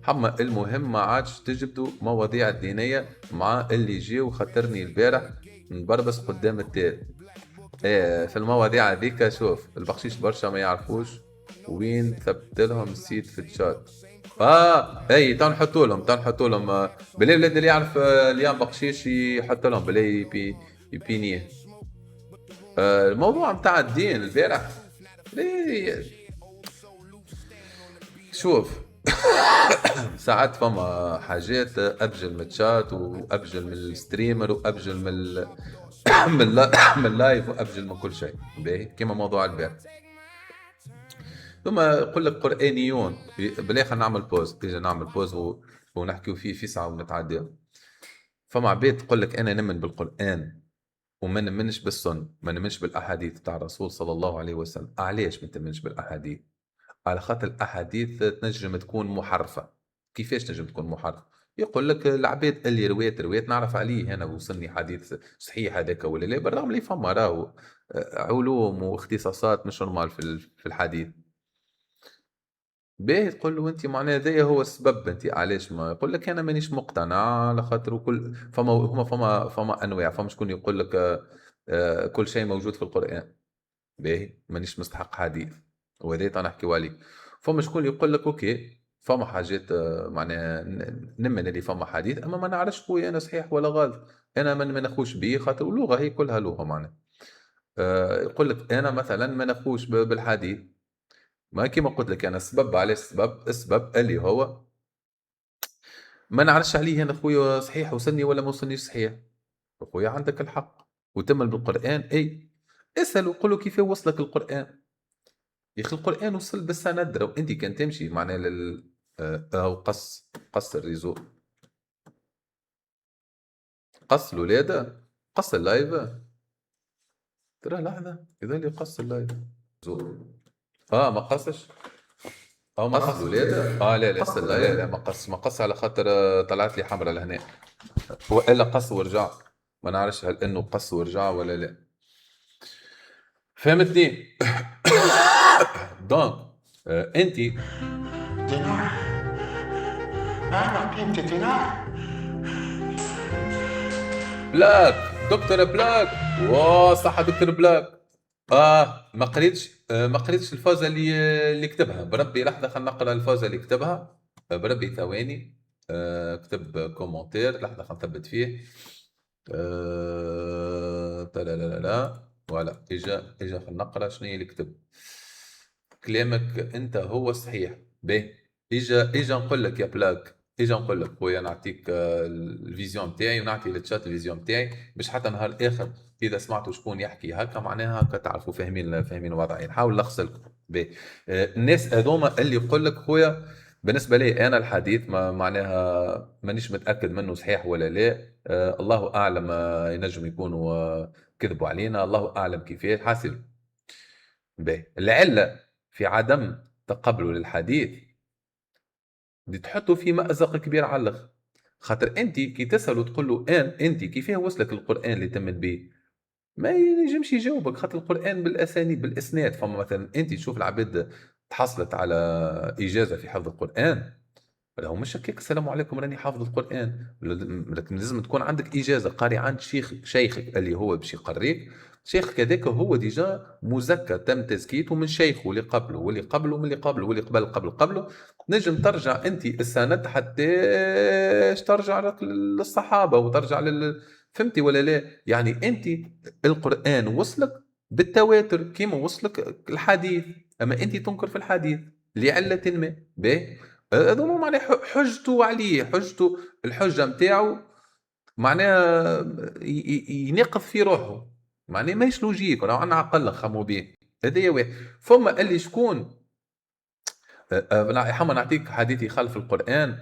حما المهم ما عادش تجبدوا مواضيع الدينيه مع اللي يجيو خاطرني البارح نبربس قدام التال في المواضيع هذيك شوف البخشيش برشا ما يعرفوش وين ثبت لهم السيت في الشات. اي تنحطوا لهم بلاي ولاد اللي يعرف اليوم بقشيش يحط لهم بلاي يبينيه. الموضوع متاع الدين البارح شوف ساعات فما حاجات ابجل من الشات وابجل من الستريمر وابجل من من اللايف وابجل من كل شيء باهي كما موضوع البارح. ثم يقول لك قرآنيون بالاخر نعمل بوز تيجي نعمل بوز ونحكيو فيه في ساعه ونتعدى. فما عباد تقول لك انا نمن بالقران وما نمنش بالسنه ما نمنش بالاحاديث تاع الرسول صلى الله عليه وسلم. علاش ما تمنش بالاحاديث؟ على خاطر الاحاديث تنجم تكون محرفه. كيفاش تنجم تكون محرفه؟ يقول لك العباد اللي رويت نعرف عليه انا وصلني حديث صحيح هذاك ولا لا، بالرغم اللي فما راهو علوم واختصاصات مش نورمال في الحديث. باهي تقول له انت معناه هذايا هو السبب انت علاش ما يقول لك انا مانيش مقتنع على خاطر كل فما انواع. فما شكون يقول لك كل شيء موجود في القران باهي مانيش مستحق حديث وهذا نحكيو عليه. فما شكون يقول لك اوكي فما حاجات معناها نمن اللي فما حديث اما ما نعرفش خويا انا صحيح ولا غلط. انا ما نخوش به خاطر اللغه هي كلها لغه معناها. يقول لك انا مثلا ما نخوش بالحديث ما كيما قلت لك انا السبب علاش السبب اللي هو ما نعرفش عليه انا خويا صحيح وصلني ولا ما وصلنيش صحيح. خويا عندك الحق وتمل بالقران اي اسال وقول له كيف وصلك القران. يا اخي القران وصل بالسند لو انت كان تمشي معناه او قص الريزو قص الولاده قص اللايف ترى لحظه اذا اللي قص اللايف ما قصش او ما قص الولاده لا ما قص على خاطر طلعت لي حمراء لهنا والا قص ورجع ما نعرفش هل انه قص ورجع ولا لا. فهمتني؟ دونك انت تنور أنا كنت تنور بلاك دكتور بلاك صح دكتور بلاك. ما قريتش الفوزه اللي كتبها بربي. لحظه خلينا نقرا الفوزه اللي كتبها بربي ثواني. كتب كومنتير لحظه خلينا نثبت فيه. لا ولا اجا خلينا نقرا شنو اللي كتب. كلامك انت هو صحيح به. اجا نقول لك يا بلاك اجا نقول لك خويا نعطيك الفيزيون تاعي ونعطي للشات الفيزيون تاعي باش حتى نهار اخر اذا سمعتوا شكون يحكي هكا معناها هكا تعرفوا فاهمين وضعي. نحاول نلخص لكم الناس هذوما اللي يقول لك خويا بالنسبه لي انا الحديث ما معناها مانيش متاكد منه صحيح ولا لا. الله اعلم ينجم يكونوا كذبوا علينا الله اعلم كيفاش حاصل. العله في عدم تقبله للحديث دي تحطه في مأزق كبير على الاخر. خاطر انت كي تسأل وتقول له انت كيفاه وصلك القرآن اللي تمن به ما ينجمش يجاوبك خاطر القرآن بالاسانيد بالاسناد. فما مثلا انت تشوف العباد تحصلت على اجازه في حفظ القرآن هو مش هكاك السلام عليكم راني حافظ القرآن. لكن لازم تكون عندك اجازه قاري عند شيخك اللي هو باش يقريك. شيخك هذاك هو ديجا مزكى تم تزكيته من شيخه اللي قبله واللي قبله من اللي قبله واللي قبله. نجم ترجع انت السند حتى ترجع للصحابه وترجع فهمتي ولا لا؟ يعني انت القرآن وصلك بالتواتر كيما وصلك الحديث اما انت تنكر في الحديث لعله ما باهي. هذا مو معناه حجته عليه حجته الحجه نتاعو معناها ينقض في روحه معناه ماهيش لوجيك ولا عندنا عقل نخمو به. هذايا واحد. فما اللي شكون حما نعطيك حديث يخالف القرآن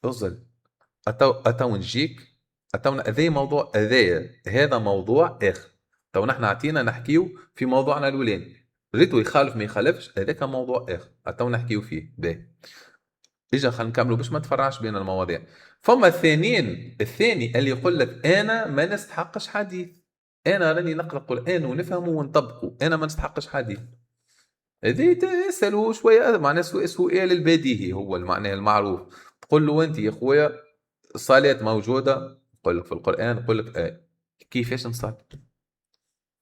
أوزل أتو نجيك أتونا هذا موضوع هذا موضوع آخر. تو نحن عطينا نحكيو في موضوعنا الأولاني ريتو يخالف ما يخالفش هذاك موضوع آخر أتو نحكيو فيه باهي. إجا خلينا نكملوا باش ما تفرعش بين المواضيع. فما الثاني اللي يقول لك أنا ما نستحقش حديث أنا راني نقرأ القرآن ونفهمه ونطبقه أنا ما نستحقش حديث. هذه تسأله شوية معناه سؤال البديهي هو المعنى المعروف. تقول له أنت يا خويا الصلاة موجودة يقول لك في القرآن يقول لك كيفاش نصلي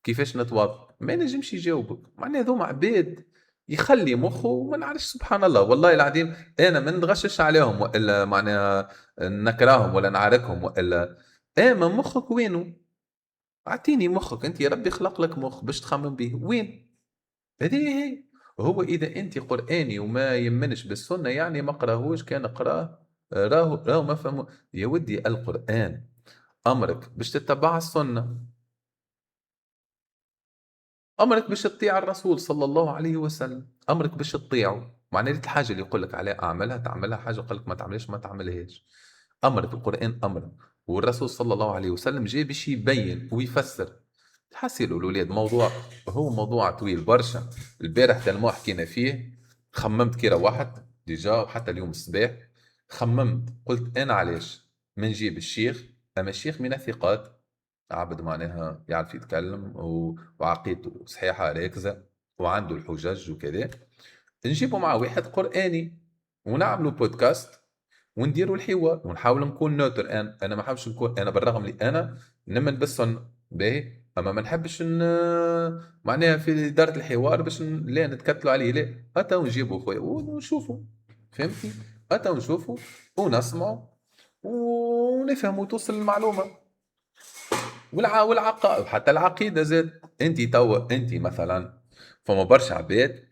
كيفاش نتوضا ما نجمش يجاوبك. معناه ذوما عباد يخلي مخه ما نعرفش سبحان الله والله العظيم. انا ما نتغشش عليهم والا معناها نكرههم ولا نعاركهم والا، اما مخك وينه؟ اعطيني مخك انت، يا ربي خلق لك مخ باش تخمم به، وين؟ هذه هي. هو اذا انت قراني وما يمنش بالسنه يعني ما قراهوش، كان قراه راهو ما فهمه. يا ودي القران امرك باش تتبع السنه، امرك باش تطيع الرسول صلى الله عليه وسلم، امرك باش تطيعه. معنى الحاجه اللي يقول لك عليها اعملها تعملها، حاجه يقول لك ما تعملهاش ما تعملهاش. امرك القران امر، والرسول صلى الله عليه وسلم جاي باش يبين ويفسر. تحسيلوا الاولاد موضوع، هو موضوع طويل برشا. البارح تلمو حكينا فيه، خممت كي روحت ديجا وحتى اليوم الصباح خممت، قلت انا علاش ما نجيب الشيخ، اما الشيخ من الثقات، عبد معناها يعرف يتكلم وعقيدته صحيحة راكزة وعنده الحجج وكذا، نجيبه مع واحد قرآني ونعملوا بودكاست ونديروا الحوار ونحاول نكون نوتر. انا ما حابش نكون، انا بالرغم اللي انا نمن بالسنة باهي، اما ما نحبش معناها في إدارة الحوار باش لا نتكتلوا عليه، لا حتى نجيبوا خويا ونشوفوا، فهمتني؟ حتى نشوفوا ونسمعوا ونفهموا توصل المعلومة. والعقائد حتى العقيده زاد. انت توا انت مثلا فما برشا عباد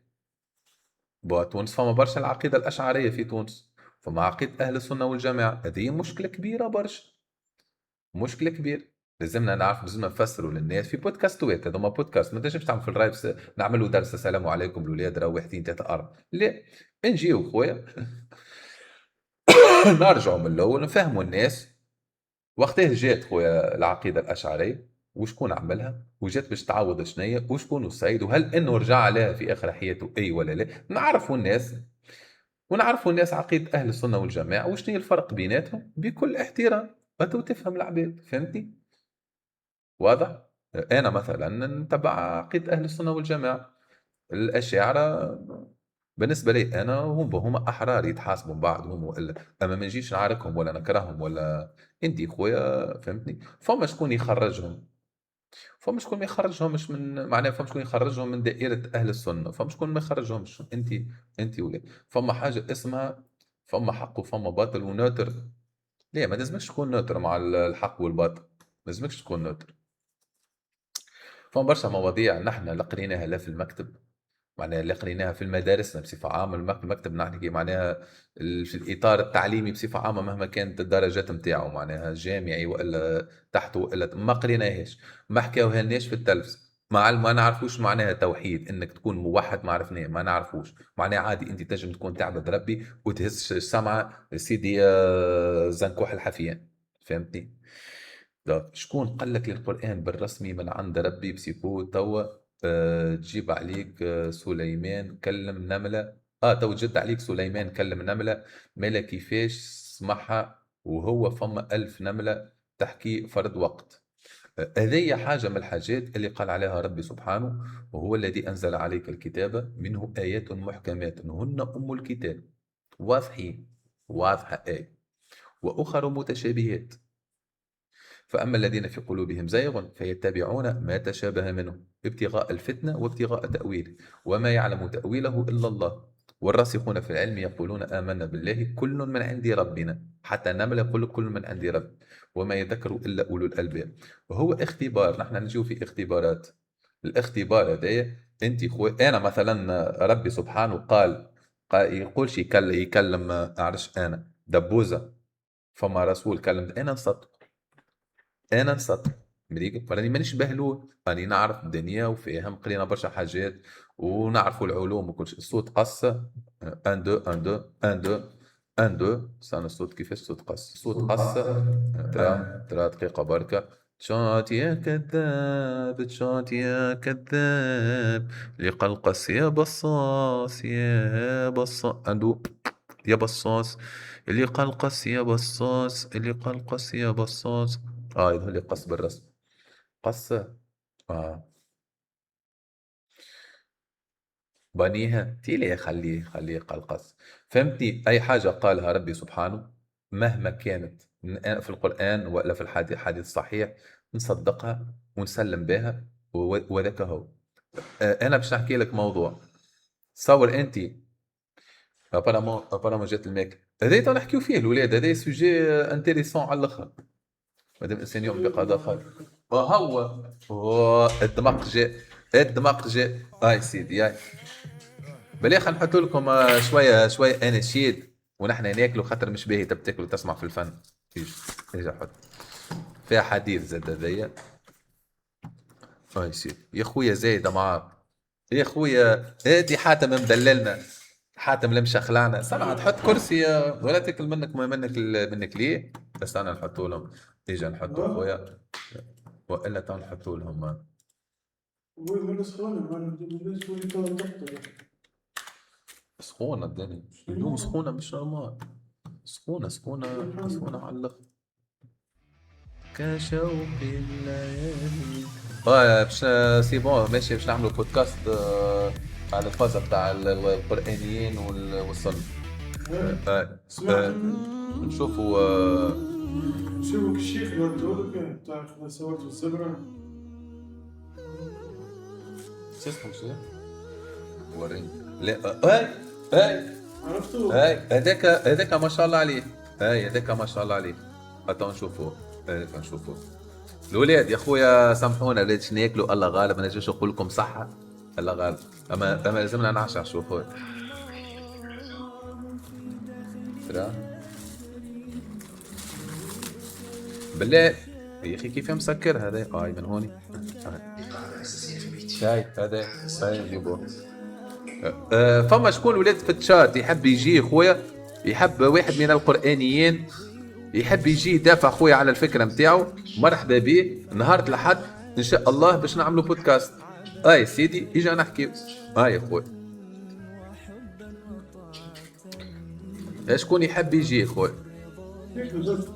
تونس، فما برشا العقيده الاشعريه في تونس، فما عقيده اهل السنه والجماعه. هذه مشكله كبيره برشا، مشكله كبيره. لازمنا نعرف، لازمنا نفسروا للناس في بودكاستات. هذوما بودكاست ما تنجمش تعمل في الرايف نعملوا درس السلام عليكم الاولاد راه واحد اثنين ثلاثه اربعه، لا نجيو خويا نرجعوا من الاول نفهموا الناس. وقتها جات خويا العقيدة الأشعرية وشكون عملها وجات باش تعوض شنية وشكون السيد، وهل انه رجع عليها في اخر حياته اي ولا لا. نعرفوا الناس ونعرفوا الناس عقيدة اهل السنة والجماعة وشنو الفرق بيناتهم بكل احترام، تو تفهم العباد، فهمتني؟ واضح. انا مثلا نتبع عقيدة اهل السنة والجماعة. الاشاعرة بالنسبة لي أنا هم أحرار يتحاسبوا من بعضهم وإلا، أما ما نجيش نعاركهم ولا نكرههم ولا. أنت خويا فهمتني، فما شكون يخرجهم، فما شكون ما يخرجهمش من معناها، فما شكون يخرجهم من دائرة أهل السنة، فما شكون ما يخرجهمش. أنت ولا فما حاجة اسمها فما حق وفما باطل ونوتر. لا ما لازمكش تكون نوتر مع الحق والباطل، ما لازمكش تكون نوتر. فما برشا مواضيع نحن لا قريناها لا في المكتب، معناها اللي قريناها في المدارسنا بصفة عامة. المكتب نحكي معناها في الإطار التعليمي بصفة عامة مهما كانت الدرجات نتاعو، معناها جامعي وإلا تحته وإلا ما قريناهاش، ما حكاوها لناش في التلفز، ما نعرفوش معناها توحيد انك تكون موحد، ما عرفناه ما نعرفوش معناها. عادي انت تنجم تكون تعبد ربي وتهز السمعة سيدي زنكوح الحفيان، فهمتني؟ شكون قال لك القرآن بالرسمي من عند ربي بسيبو توا؟ تجيب عليك سليمان كلم نملة. تو جد عليك سليمان كلم نملة، مالا كيفاش سمعها وهو فما 1000 نملة تحكي فرد وقت. هذه حاجة من الحاجات اللي قال عليها ربي سبحانه، وهو الذي أنزل عليك الكتاب منه آيات محكمات هن أم الكتاب، واضحين واضحة آية، وأخر متشابهات. فأما الذين في قلوبهم زيغ فيتبعون ما تشابه منه ابتغاء الفتنة وابتغاء تأويله وما يعلم تأويله إلا الله والراسخون في العلم يقولون آمنا بالله كل من عند ربنا. حتى النمل يقول كل من عند رب وما يذكر إلا أولو الألباب. وهو اختبار، نحن نجيو في اختبارات. الاختبار هذايا انت خويا، انا مثلا ربي سبحانه قال يقولش يكلم اعرفش انا دبوزه، فما رسول كلم انا نصدق، انا نصدق مريق راني مانيش بهلول، راني نعرف الدنيا وفاهم، قرينا برشا حاجات ونعرفوا العلوم وكل شيء. الصوت قص 1 2 1 2 1 2 1 2 سان الصوت كيفاش صوت قص؟ صوت قص ترى دقيقة بركة. تشات يا كذاب تشات يا كذاب لقى القص يا بصاص يا بصاص عنده يا بصاص اللي قال قص يا بصاص اللي قال قص يا بصاص. يظهر لي قص بالرسم قص بنيها تيلي، خليه قال قص. فهمتني؟ أي حاجة قالها ربي سبحانه مهما كانت في القرآن ولا في الحديث الصحيح نصدقها ونسلم بها، وذاك هو. أنا باش نحكي لك موضوع تصور انت ابارامون جات الماك هذا تو نحكيو فيه الاولاد، هذا سوجي انتريسون على الاخر. مادام الانسان يؤمن بقضاء خير هو الدماغ جاء هاي سيدي هاي بلي. خلينا نحط لكم شويه اناشيد ونحن ناكلوا، خاطر مش باهي تاكلوا تسمع في الفن. اجي حط فيها حديث زاد هذيا. هاي سيدي يا خويا زايده معاك يا خويا، هاتي حاتم مدللنا، حاتم المشخلعنا. سامع تحط كرسي ولا تاكل منك ليه؟ بس انا نحطوا لهم، تيجي نحطوا خويا والا تو نحطوا لهم. وين من سخونة ما نقدرش وين تو تحت. سخونه الدنيا اليوم، سخونه مش نورمال، سخونه على الاخر. كشوق الليالي باش سي بون ماشي، باش نعملوا بودكاست على الفازة بتاع القرآنيين والسنة. نشوفوا شوفوا الشيخ اللي ودولك تاع خلاصات والزبرة. شو اسمه شو؟ وريني. لا هاي عرفتوا؟ هاي هذاك ما شاء الله عليه، هذاك ما شاء الله عليه. حتى نشوفوا الولاد يا خويا سامحونا ليش ناكلوا، الله غالب ما نجمش نقول لكم صحة، الله غالب، اما لازمنا نعشع. شوفوا ترى بالله يا اخي كيف مسكر هذا. هاي من هوني هاي هذا نجيبوه. فما شكون ولاد في التشات يحب يجي خويا، يحب واحد من القرآنيين يحب يجي يدافع خويا على الفكره نتاعو، مرحبا به نهار الأحد ان شاء الله باش نعملوا بودكاست. اي سيدي يجي نحكيو. هاي خويا شكون يحب يجي خويا؟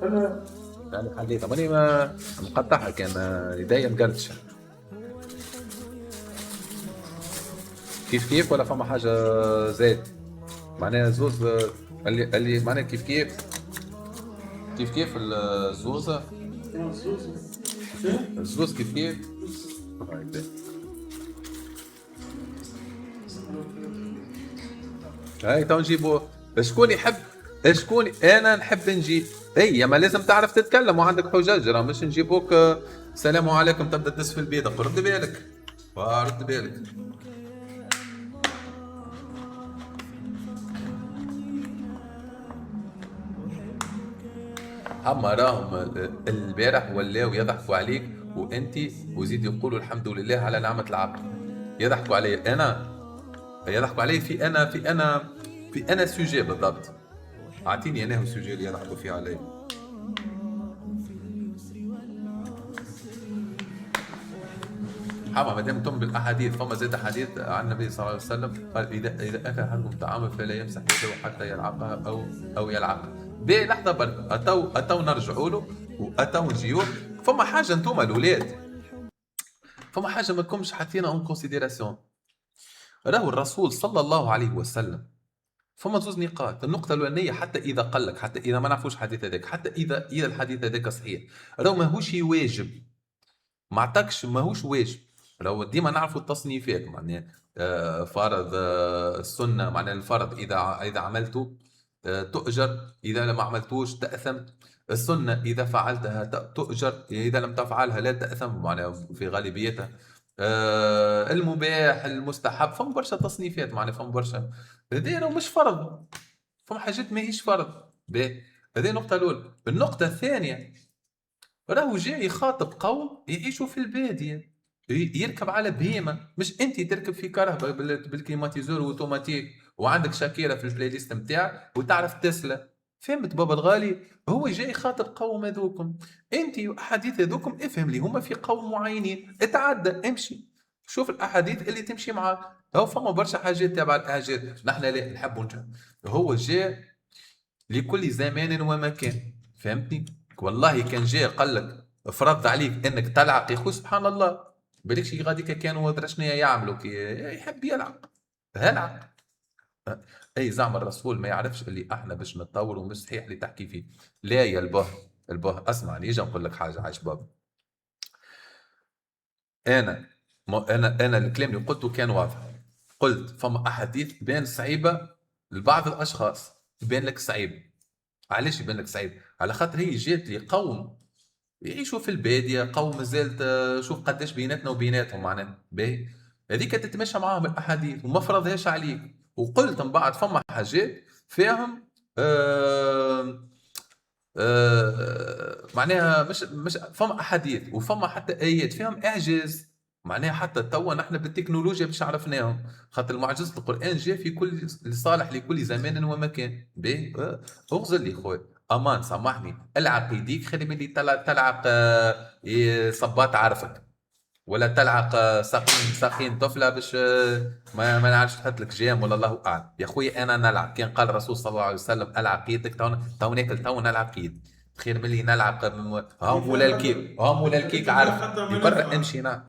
انا يعني حليتها ماني ما مقطعها، كان يديا مقرتشه كيف ولا فما حاجه زاد معناها زوز اللي معناها كيف الزوزه الزوز كيف هاي تو نجيبوه. شكون يحب شكون؟ انا نحب نجي. اي ما لازم تعرف تتكلم وعندك حجج، راه مش نجيبوك السلام عليكم تبدا تدس في البيضه. رد بالك رد بالك. اما راهم البارح ولاو يضحكوا عليك وانت وزيد يقولوا الحمد لله على نعمه العقل. يضحكوا علي انا، يضحكوا علي في انا سوجي بالضبط. اعطيني انا السوجي اللي يضحكوا فيه علي. حما مادام تم بالاحاديث، فما زاد حديث عن النبي صلى الله عليه وسلم قال اذا اكل احدكم طعاما فلا يمسح يده حتى يلعقها او يلعقها. لحظه برك اتو نرجعوا له واتو نجيو. فما حاجه انتم الاولاد، فما حاجه ما لكمش حاطينها اون كونسيديراسيون. راهو الرسول صلى الله عليه وسلم فما زوز نقاط. النقطه الاولانيه حتى اذا قال لك، حتى اذا ما نعرفوش الحديث هذاك، حتى اذا الحديث هذاك صحيح، راهو ماهوش واجب، ما عطاكش ماهوش واجب. راهو ديما نعرفوا التصنيفات معناها فرض السنه، معناها الفرض اذا عملته تؤجر، إذا لم عملتوش تأثم. السنة إذا فعلتها تؤجر، إذا لم تفعلها لا تأثم، معناها في غالبيتها. المباح المستحب، فما برشا تصنيفات معناها، فما برشا. هذا مش فرض، فما حاجات ما هيش فرض. هذه النقطة الأولى. النقطة الثانية راهو جاي يخاطب قوم يعيشوا في البادية، يركب على بهيمة، مش أنت تركب في كرهبة بالكليماتيزور واوتوماتيك وعندك شاكيرة في البلاي ليست نتاعك وتعرف تسلا. فهمت بابا الغالي؟ هو جاي يخاطب قوم هذوكم، انت احاديث هذوكم افهم لي هما في قوم معينين، اتعدى امشي شوف الاحاديث اللي تمشي معاك. هو فما برشا حاجات تبع الاحاديث نحن لا نحبوا هو جاء لكل زمان ومكان، فهمتني؟ والله كان جاء قال لك فرض عليك انك تلعق يا اخوي سبحان الله، بالكش غاديك كانوا درشنيا يعملوا كي يحب يلعق هلعق. اي زعم الرسول ما يعرفش اللي احنا باش نتطور ومش صحيح اللي تحكي فيه. لا يا البه اسمعني، يجي نقول لك حاجه عايش بابا. انا الكلام اللي قلته كان واضح، قلت فما احاديث تبان صعيبه لبعض الاشخاص، تبان لك صعيب. علاش يبان لك صعيب؟ على خاطر هي جات لقوم يعيشوا في الباديه، قوم مازالت شوف قداش بيناتنا وبيناتهم معناها باهي، هذيك تتمشى معاهم الاحاديث وما فرضهاش عليك. وقلت من بعد فما حاجات فيهم معناها مش فما احاديث وفما حتى ايات فيهم اعجاز، معناها حتى توا نحن بالتكنولوجيا باش عرفناهم، خاطر معجزه القران جاء في كل لصالح لكل زمان ومكان. باهي اغزل لي خويا امان سامحني، العق يديك خير من اللي تلعق صباط عارفك، ولا تلعق ساقين طفله باش ما نعرفش تحط لك جام ولا الله اعلم. يا خويا انا نلعب كان قال الرسول صلى الله عليه وسلم العق يدك تو ناكل تو نلعق يد خير من اللي نلعق. هم ولا الكيك عارف يبرع امشي نعم.